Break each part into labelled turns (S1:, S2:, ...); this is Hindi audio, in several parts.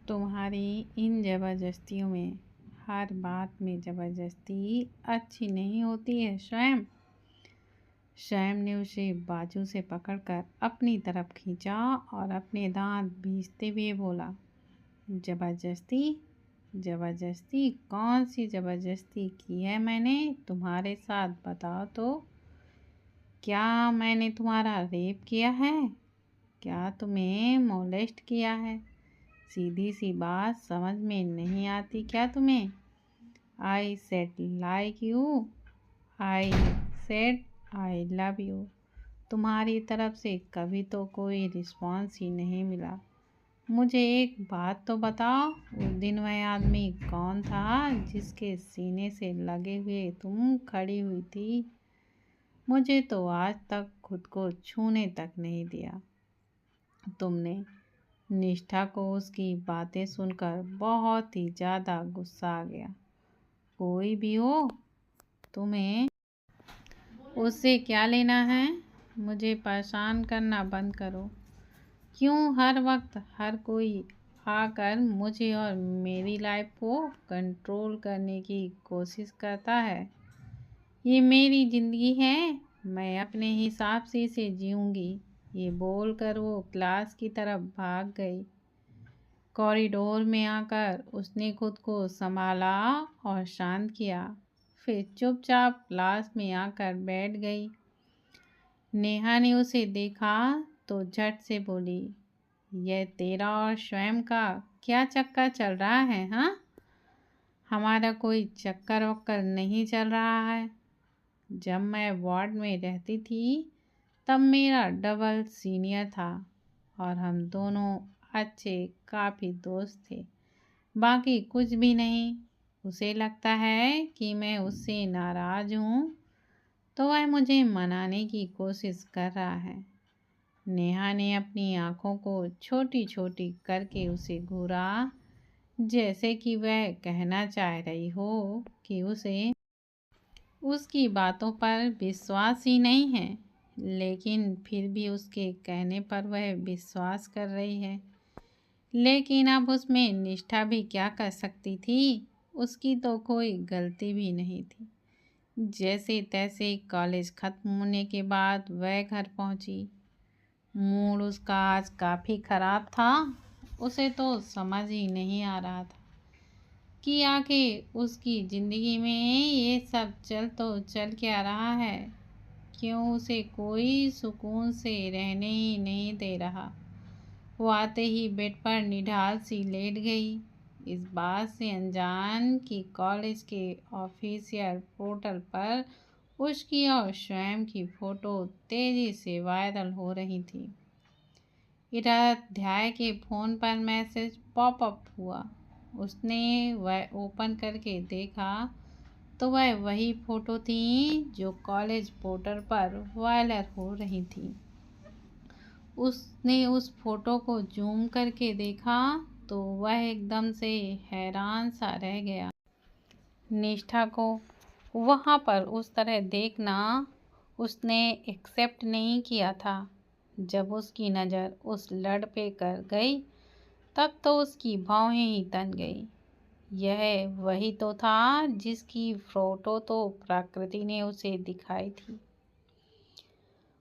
S1: तुम्हारी इन ज़बरदस्तियों में हर बात में ज़बरदस्ती अच्छी नहीं होती है स्वयं। स्वयं ने उसे बाजू से पकड़कर अपनी तरफ खींचा और अपने दांत भींचते हुए बोला, ज़बरदस्ती? ज़बरदस्ती? कौन सी ज़बरदस्ती की है मैंने तुम्हारे साथ, बताओ तो। क्या मैंने तुम्हारा रेप किया है? क्या तुम्हें मोलेस्ट किया है? सीधी सी बात समझ में नहीं आती क्या तुम्हें? I said like you, I said I love you. तुम्हारी तरफ से कभी तो कोई रिस्पॉन्स ही नहीं मिला। मुझे एक बात तो बताओ, उस दिन वह आदमी कौन था जिसके सीने से लगे हुए तुम खड़ी हुई थी? मुझे तो आज तक खुद को छूने तक नहीं दिया। तुमने। निष्ठा को उसकी बातें सुनकर बहुत ही ज़्यादा गुस्सा आ गया। कोई भी हो, तुम्हें उससे क्या लेना है? मुझे परेशान करना बंद करो। क्यों हर वक्त हर कोई आकर मुझे और मेरी लाइफ को कंट्रोल करने की कोशिश करता है? ये मेरी ज़िंदगी है, मैं अपने हिसाब से इसे जीऊँगी। ये बोलकर वो क्लास की तरफ भाग गई। कॉरिडोर में आकर उसने खुद को संभाला और शांत किया। फिर चुपचाप क्लास में आकर बैठ गई। नेहा ने उसे देखा तो झट से बोली, यह तेरा और स्वयं का क्या चक्कर चल रहा है? हाँ, हमारा कोई चक्कर वक्कर नहीं चल रहा है। जब मैं वार्ड में रहती थी तब मेरा डबल सीनियर था और हम दोनों अच्छे काफ़ी दोस्त थे। बाकी कुछ भी नहीं। उसे लगता है कि मैं उससे नाराज़ हूँ तो वह मुझे मनाने की कोशिश कर रहा है। नेहा ने अपनी आँखों को छोटी छोटी करके उसे घूरा, जैसे कि वह कहना चाह रही हो कि उसे उसकी बातों पर विश्वास ही नहीं है, लेकिन फिर भी उसके कहने पर वह विश्वास कर रही है। लेकिन अब उसमें निष्ठा भी क्या कर सकती थी? उसकी तो कोई गलती भी नहीं थी। जैसे तैसे कॉलेज खत्म होने के बाद वह घर पहुंची। मूड उसका आज काफ़ी ख़राब था। उसे तो समझ ही नहीं आ रहा था कि आखिर उसकी ज़िंदगी में ये सब चल तो चल क्या रहा है। क्यों उसे कोई सुकून से रहने ही नहीं दे रहा। वो आते ही बेड पर निढाल सी लेट गई, इस बात से अनजान कि कॉलेज के ऑफिशियल पोर्टल पर उसकी और स्वयं की फ़ोटो तेज़ी से वायरल हो रही थी। इधर अध्याय के फ़ोन पर मैसेज पॉपअप हुआ। उसने वह ओपन करके देखा तो वह वही फ़ोटो थी जो कॉलेज पोर्टल पर वायरल हो रही थी। उसने उस फोटो को जूम करके देखा तो वह एकदम से हैरान सा रह गया। निष्ठा को वहाँ पर उस तरह देखना उसने एक्सेप्ट नहीं किया था। जब उसकी नज़र उस लड़ पे कर गई तब तो उसकी भौहें ही तन गई। यह वही तो था जिसकी फोटो तो प्रकृति ने उसे दिखाई थी।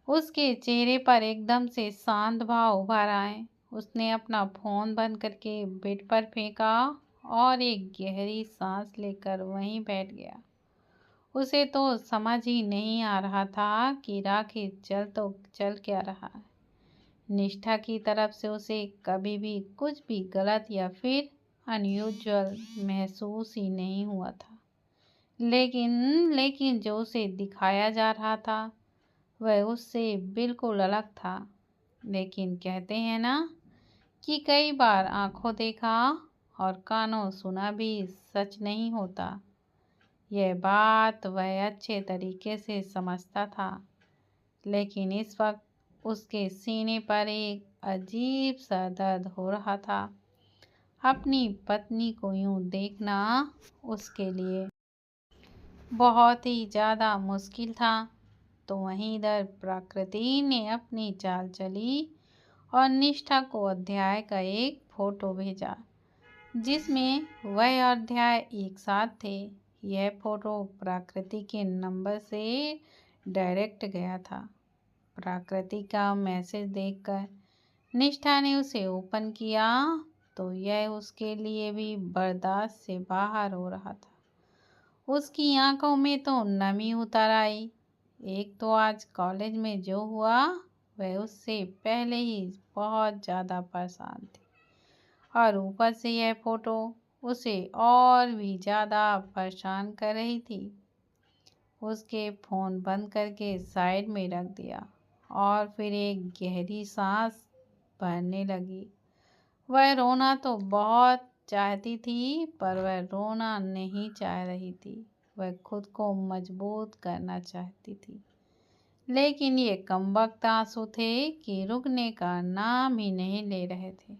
S1: उसके चेहरे पर एकदम से शांत भाव उभर आए। उसने अपना फ़ोन बंद करके बेड पर फेंका और एक गहरी सांस लेकर वहीं बैठ गया। उसे तो समझ ही नहीं आ रहा था कि आखिर चल क्या रहा है। निष्ठा की तरफ से उसे कभी भी कुछ भी गलत या फिर अनयूजुअल महसूस ही नहीं हुआ था। लेकिन जो उसे दिखाया जा रहा था वह उससे बिल्कुल अलग था। लेकिन कहते हैं ना कि कई बार आंखों देखा और कानों सुना भी सच नहीं होता। यह बात वह अच्छे तरीके से समझता था, लेकिन इस वक्त उसके सीने पर एक अजीब सा दर्द हो रहा था। अपनी पत्नी को यूं देखना उसके लिए बहुत ही ज़्यादा मुश्किल था। तो वहीं इधर प्रकृति ने अपनी चाल चली और निष्ठा को अध्याय का एक फोटो भेजा जिसमें वह अध्याय एक साथ थे। यह फोटो प्रकृति के नंबर से डायरेक्ट गया था। प्रकृति का मैसेज देखकर निष्ठा ने उसे ओपन किया तो यह उसके लिए भी बर्दाश्त से बाहर हो रहा था। उसकी आंखों में तो नमी उतर आई। एक तो आज कॉलेज में जो हुआ वह उससे पहले ही बहुत ज़्यादा परेशान थी और ऊपर से यह फोटो उसे और भी ज़्यादा परेशान कर रही थी। उसके फ़ोन बंद करके साइड में रख दिया और फिर एक गहरी सांस भरने लगी। वह रोना तो बहुत चाहती थी पर वह रोना नहीं चाह रही थी। वह खुद को मजबूत करना चाहती थी, लेकिन ये कमबख्त आंसू थे कि रुकने का नाम ही नहीं ले रहे थे।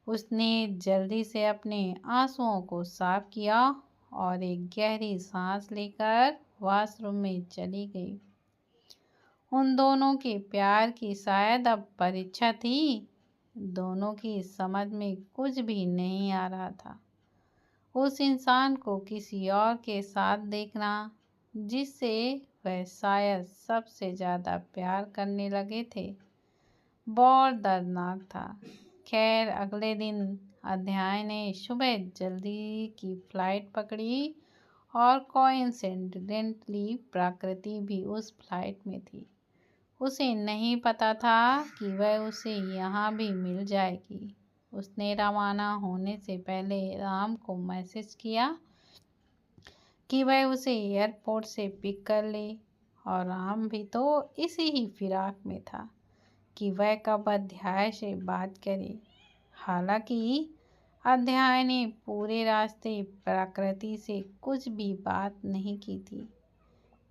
S1: उसने जल्दी से अपने आंसुओं को साफ किया और एक गहरी सांस लेकर वॉशरूम में चली गई। उन दोनों के प्यार की शायद अब परीक्षा थी। दोनों की समझ में कुछ भी नहीं आ रहा था। उस इंसान को किसी और के साथ देखना जिससे वह शायद सबसे ज़्यादा प्यार करने लगे थे, बहुत दर्दनाक था। खैर, अगले दिन अध्याय ने सुबह जल्दी की फ्लाइट पकड़ी और कोइंसिडेंटली प्रकृति भी उस फ्लाइट में थी। उसे नहीं पता था कि वह उसे यहाँ भी मिल जाएगी। उसने रवाना होने से पहले राम को मैसेज किया कि वह उसे एयरपोर्ट से पिक कर ले और राम भी तो इसी ही फिराक में था कि वह कब अध्याय से बात करे। हालांकि अध्याय ने पूरे रास्ते प्रकृति से कुछ भी बात नहीं की थी।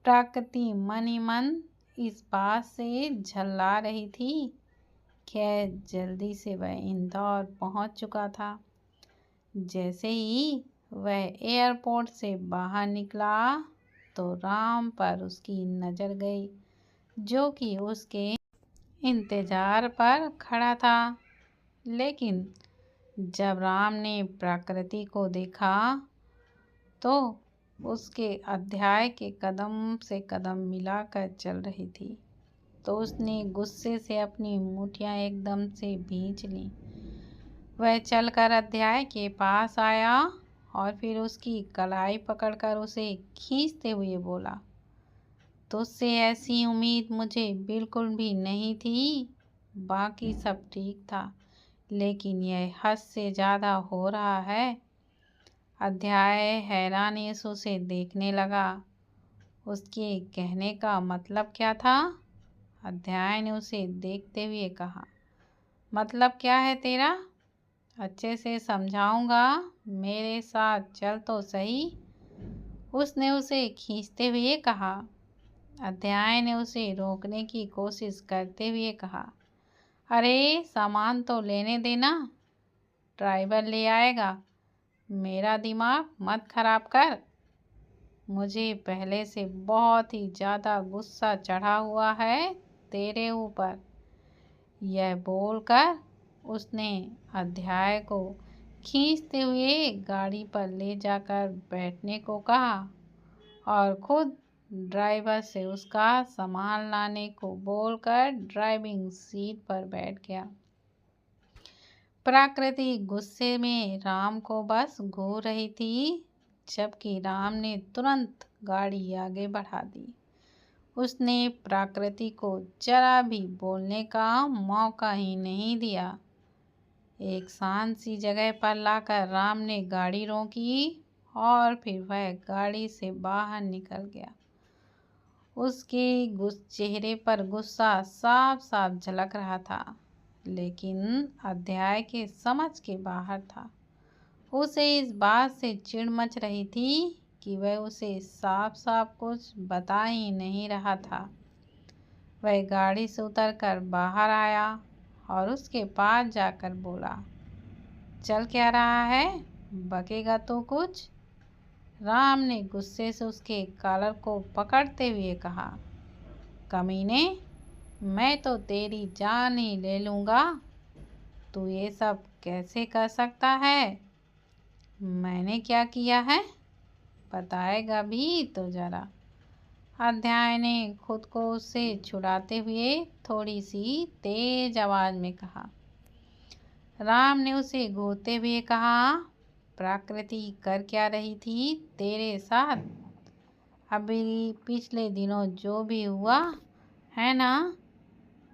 S1: प्रकृति मन ही मन इस बात से झल्ला रही थी। खैर, जल्दी से वह इंदौर पहुंच चुका था। जैसे ही वह एयरपोर्ट से बाहर निकला तो राम पर उसकी नज़र गई, जो कि उसके इंतज़ार पर खड़ा था। लेकिन जब राम ने प्रकृति को देखा तो उसके अध्याय के कदम से कदम मिलाकर चल रही थी, तो उसने गुस्से से अपनी मुठियाँ एकदम से भींच लीं। वह चलकर अध्याय के पास आया और फिर उसकी कलाई पकड़कर उसे खींचते हुए बोला, तुझसे ऐसी उम्मीद मुझे बिल्कुल भी नहीं थी। बाकी सब ठीक था, लेकिन यह हद से ज़्यादा हो रहा है। अध्याय हैरानी से उसे देखने लगा। उसके कहने का मतलब क्या था? अध्याय ने उसे देखते हुए कहा, मतलब क्या है तेरा? अच्छे से समझाऊंगा, मेरे साथ चल तो सही। उसने उसे खींचते हुए कहा। अध्याय ने उसे रोकने की कोशिश करते हुए कहा, अरे सामान तो लेने देना, ड्राइवर ले आएगा, मेरा दिमाग मत खराब कर। मुझे पहले से बहुत ही ज़्यादा गुस्सा चढ़ा हुआ है तेरे ऊपर। यह बोलकर उसने अध्याय को खींचते हुए गाड़ी पर ले जाकर बैठने को कहा और खुद ड्राइवर से उसका सामान लाने को बोलकर ड्राइविंग सीट पर बैठ गया। प्रकृति गुस्से में राम को बस घूर रही थी, जबकि राम ने तुरंत गाड़ी आगे बढ़ा दी। उसने प्रकृति को जरा भी बोलने का मौका ही नहीं दिया। एक शांत सी जगह पर लाकर राम ने गाड़ी रोकी और फिर वह गाड़ी से बाहर निकल गया। उसके चेहरे पर गुस्सा साफ साफ झलक रहा था, लेकिन अध्याय के समझ के बाहर था। उसे इस बात से चिढ़ मच रही थी कि वह उसे साफ साफ कुछ बता ही नहीं रहा था। वह गाड़ी से उतरकर बाहर आया और उसके पास जाकर बोला, चल क्या रहा है, बकेगा तो कुछ? राम ने गुस्से से उसके कॉलर को पकड़ते हुए कहा, कमीने, मैं तो तेरी जान ही ले लूँगा। तू ये सब कैसे कर सकता है? मैंने क्या किया है, बताएगा भी तो जरा। अध्याय ने खुद को उससे छुड़ाते हुए थोड़ी सी तेज आवाज में कहा। राम ने उसे घूरते हुए कहा, प्रकृति कर क्या रही थी तेरे साथ? अभी पिछले दिनों जो भी हुआ है ना,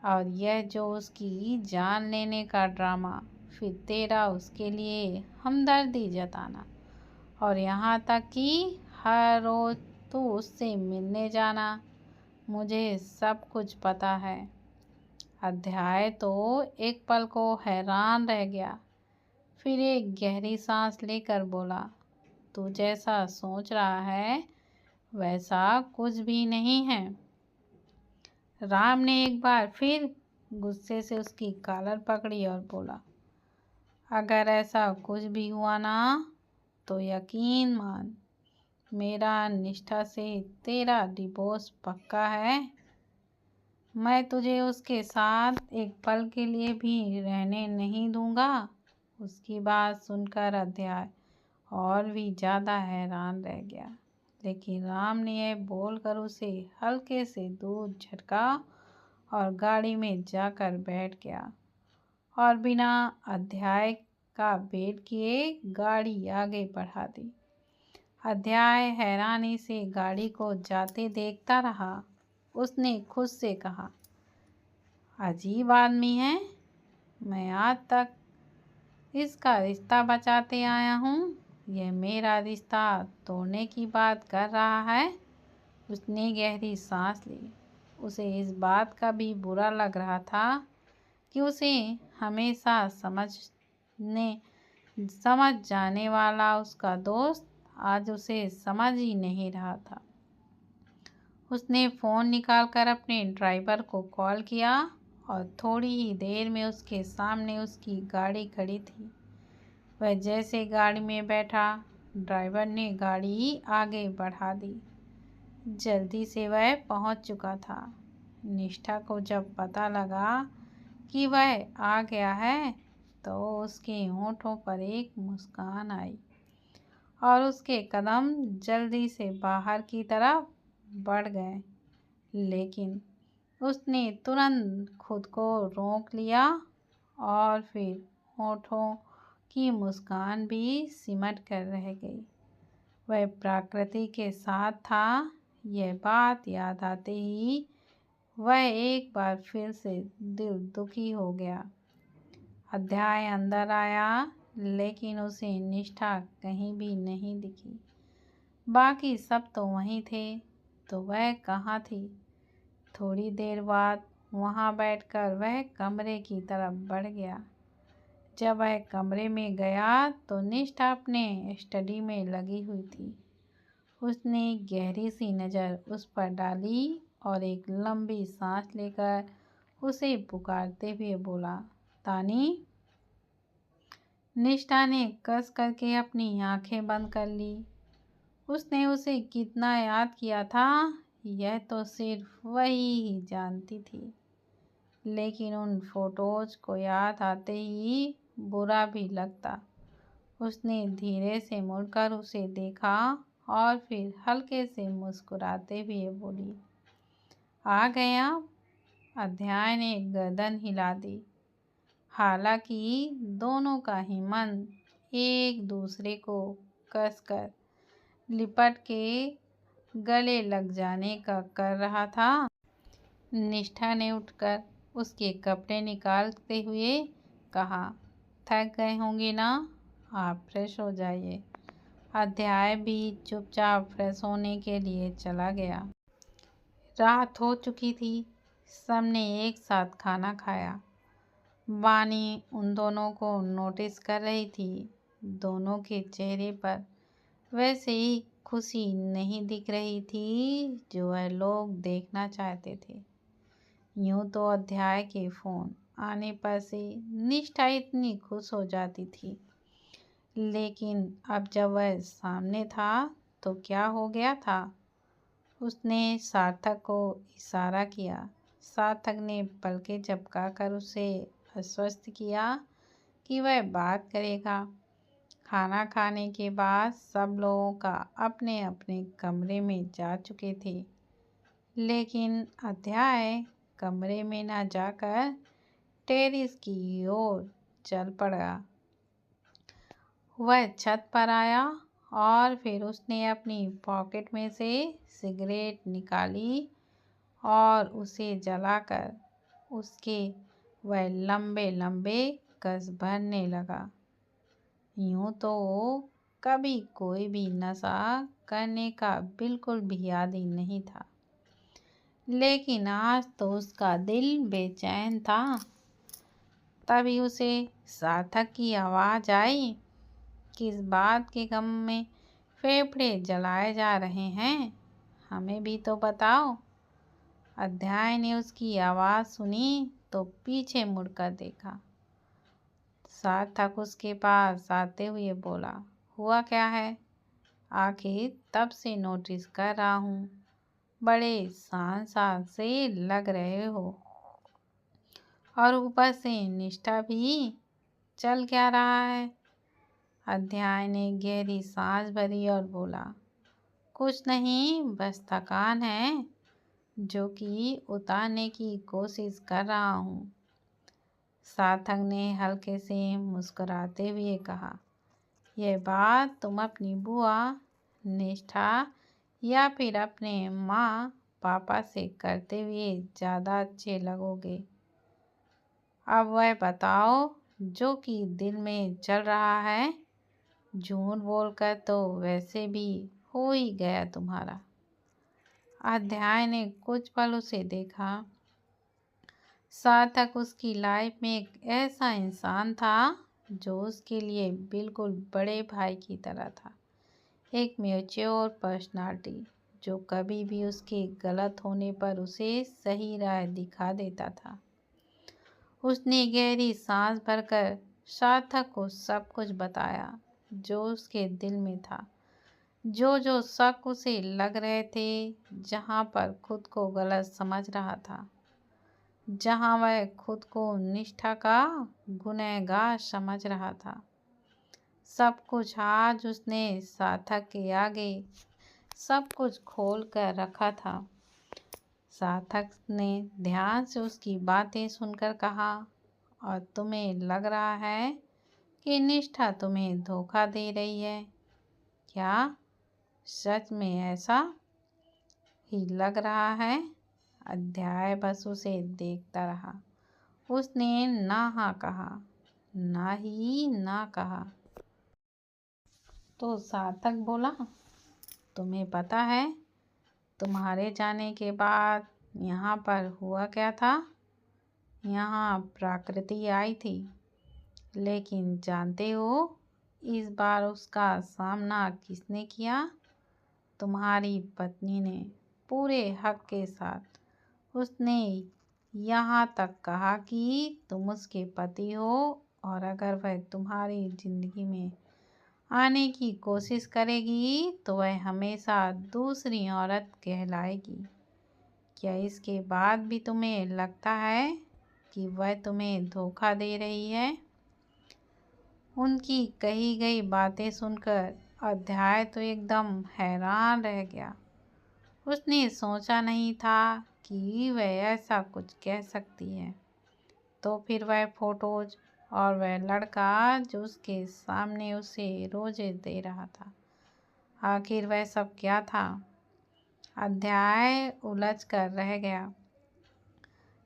S1: और यह जो उसकी जान लेने का ड्रामा, फिर तेरा उसके लिए हमदर्दी जताना, और यहाँ तक कि हर रोज तू उससे मिलने जाना, मुझे सब कुछ पता है। अध्याय तो एक पल को हैरान रह गया, फिर एक गहरी सांस लेकर बोला, तू जैसा सोच रहा है वैसा कुछ भी नहीं है। राम ने एक बार फिर गुस्से से उसकी कॉलर पकड़ी और बोला, अगर ऐसा कुछ भी हुआ ना तो यकीन मान, मेरा निष्ठा से तेरा डिवोर्स पक्का है। मैं तुझे उसके साथ एक पल के लिए भी रहने नहीं दूंगा। उसकी बात सुनकर अध्याय और भी ज़्यादा हैरान रह गया, लेकिन राम ने यह बोलकर उसे हल्के से दूर झटका और गाड़ी में जाकर बैठ गया और बिना अध्याय का वेट किए गाड़ी आगे बढ़ा दी। अध्याय हैरानी से गाड़ी को जाते देखता रहा। उसने खुद से कहा, अजीब आदमी है, मैं आज तक इसका रिश्ता बचाते आया हूँ, यह मेरा रिश्ता तोड़ने की बात कर रहा है। उसने गहरी सांस ली। उसे इस बात का भी बुरा लग रहा था कि उसे हमेशा समझ जाने वाला उसका दोस्त आज उसे समझ ही नहीं रहा था। उसने फ़ोन निकालकर अपने ड्राइवर को कॉल किया और थोड़ी ही देर में उसके सामने उसकी गाड़ी खड़ी थी। वह जैसे गाड़ी में बैठा, ड्राइवर ने गाड़ी आगे बढ़ा दी। जल्दी से वह पहुंच चुका था। निष्ठा को जब पता लगा कि वह आ गया है तो उसके होठों पर एक मुस्कान आई और उसके कदम जल्दी से बाहर की तरफ बढ़ गए, लेकिन उसने तुरंत खुद को रोक लिया और फिर होठों की मुस्कान भी सिमट कर रह गई। वह प्रकृति के साथ था, यह बात याद आते ही वह एक बार फिर से दिल दुखी हो गया। अध्याय अंदर आया, लेकिन उसे निष्ठा कहीं भी नहीं दिखी। बाकी सब तो वहीं थे, तो वह कहाँ थी? थोड़ी देर बाद वहाँ बैठकर वह कमरे की तरफ बढ़ गया। जब वह कमरे में गया तो निष्ठा अपने स्टडी में लगी हुई थी। उसने गहरी सी नज़र उस पर डाली और एक लंबी सांस लेकर उसे पुकारते हुए बोला, तानी। निष्ठा ने कस करके अपनी आंखें बंद कर ली। उसने उसे कितना याद किया था यह तो सिर्फ वही ही जानती थी, लेकिन उन फोटोज को याद आते ही बुरा भी लगता। उसने धीरे से मुड़कर उसे देखा और फिर हल्के से मुस्कुराते हुए बोली, आ गया। अध्याय ने गर्दन हिला दी। हालांकि दोनों का ही मन एक दूसरे को कसकर लिपट के गले लग जाने का कर रहा था। निष्ठा ने उठकर उसके कपड़े निकालते हुए कहा, थक गए होंगे ना, आप फ्रेश हो जाइए। अध्याय भी चुपचाप फ्रेश होने के लिए चला गया। रात हो चुकी थी। सबने एक साथ खाना खाया। वानी उन दोनों को नोटिस कर रही थी। दोनों के चेहरे पर वैसे ही खुशी नहीं दिख रही थी जो वह लोग देखना चाहते थे। यूं तो अध्याय के फ़ोन आने पर से निष्ठा इतनी खुश हो जाती थी, लेकिन अब जब वह सामने था तो क्या हो गया था? उसने सार्थक को इशारा किया। सार्थक ने पलकें झपकाकर उसे आश्वस्त किया कि वह बात करेगा। खाना खाने के बाद सब लोगों का अपने अपने कमरे में जा चुके थे, लेकिन अध्याय कमरे में न जाकर टेरेस की ओर चल पड़ा। वह छत पर आया और फिर उसने अपनी पॉकेट में से सिगरेट निकाली और उसे जलाकर उसके वह लंबे लंबे कस भरने लगा। यूं तो कभी कोई भी नशा करने का बिल्कुल भी आदी नहीं था, लेकिन आज तो उसका दिल बेचैन था। तभी उसे सार्थक की आवाज़ आई, किस बात के गम में फेफड़े जलाए जा रहे हैं, हमें भी तो बताओ। अध्याय ने उसकी आवाज़ सुनी तो पीछे मुड़कर देखा। सार्थक उसके पास आते हुए बोला, हुआ क्या है? आखिर तब से नोटिस कर रहा हूँ, बड़े शांत से लग रहे हो और ऊपर से निष्ठा भी। चल क्या रहा है? अध्याय ने गहरी सांस भरी और बोला, कुछ नहीं, बस थकान है जो कि उतारने की कोशिश कर रहा हूँ। सार्थक ने हल्के से मुस्कुराते हुए कहा, यह बात तुम अपनी बुआ निष्ठा या फिर अपने माँ पापा से करते हुए ज़्यादा अच्छे लगोगे। अब वह बताओ जो कि दिल में चल रहा है। झूठ बोलकर तो वैसे भी हो ही गया तुम्हारा। अध्याय ने कुछ पल उसे देखा। सार्थक उसकी लाइफ में एक ऐसा इंसान था जो उसके लिए बिल्कुल बड़े भाई की तरह था। एक मैच्योर पर्सनालिटी जो कभी भी उसके गलत होने पर उसे सही राह दिखा देता था। उसने गहरी सांस भरकर सार्थक को सब कुछ बताया जो उसके दिल में था, जो जो शक उसे लग रहे थे, जहाँ पर खुद को गलत समझ रहा था, जहाँ वह खुद को निष्ठा का गुनहगार समझ रहा था। सब कुछ आज उसने सार्थक के आगे सब कुछ खोल कर रखा था। सार्थक ने ध्यान से उसकी बातें सुनकर कहा, और तुम्हें लग रहा है कि निष्ठा तुम्हें धोखा दे रही है क्या? सच में ऐसा ही लग रहा है? अध्याय बस उसे देखता रहा। उसने ना हाँ कहा, ना ही ना कहा। तो सार्थक बोला, तुम्हें पता है तुम्हारे जाने के बाद यहाँ पर हुआ क्या था? यहाँ प्रकृति आई थी, लेकिन जानते हो इस बार उसका सामना किसने किया? तुम्हारी पत्नी ने, पूरे हक के साथ। उसने यहाँ तक कहा कि तुम उसके पति हो और अगर वह तुम्हारी ज़िंदगी में आने की कोशिश करेगी तो वह हमेशा दूसरी औरत कहलाएगी। क्या इसके बाद भी तुम्हें लगता है कि वह तुम्हें धोखा दे रही है? उनकी कही गई बातें सुनकर अध्याय तो एकदम हैरान रह गया। उसने सोचा नहीं था कि वह ऐसा कुछ कह सकती है। तो फिर वह फोटोज और वह लड़का जो उसके सामने उसे रोजे दे रहा था, आखिर वह सब क्या था? अध्याय उलझ कर रह गया।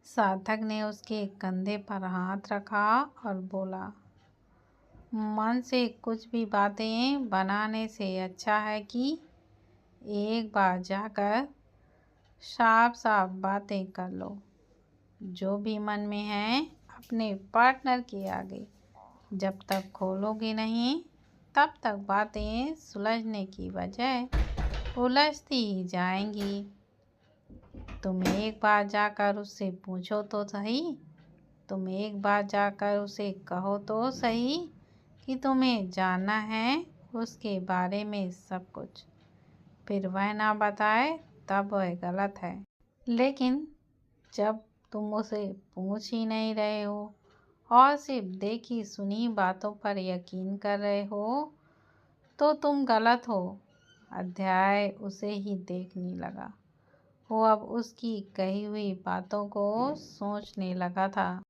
S1: सार्थक ने उसके कंधे पर हाथ रखा और बोला, मन से कुछ भी बातें बनाने से अच्छा है कि एक बार जाकर साफ साफ बातें कर लो। जो भी मन में है अपने पार्टनर के आगे जब तक खोलोगे नहीं, तब तक बातें सुलझने की बजाय उलझती ही जाएंगी। तुम एक बार जाकर उससे पूछो तो सही, तुम एक बार जाकर उसे कहो तो सही कि तुम्हें जानना है उसके बारे में सब कुछ। फिर वह ना बताए तब वह गलत है। लेकिन जब तुम उसे पूछ ही नहीं रहे हो और सिर्फ देखी सुनी बातों पर यकीन कर रहे हो तो तुम गलत हो। अध्याय उसे ही देखने लगा। वो अब उसकी कही हुई बातों को सोचने लगा था।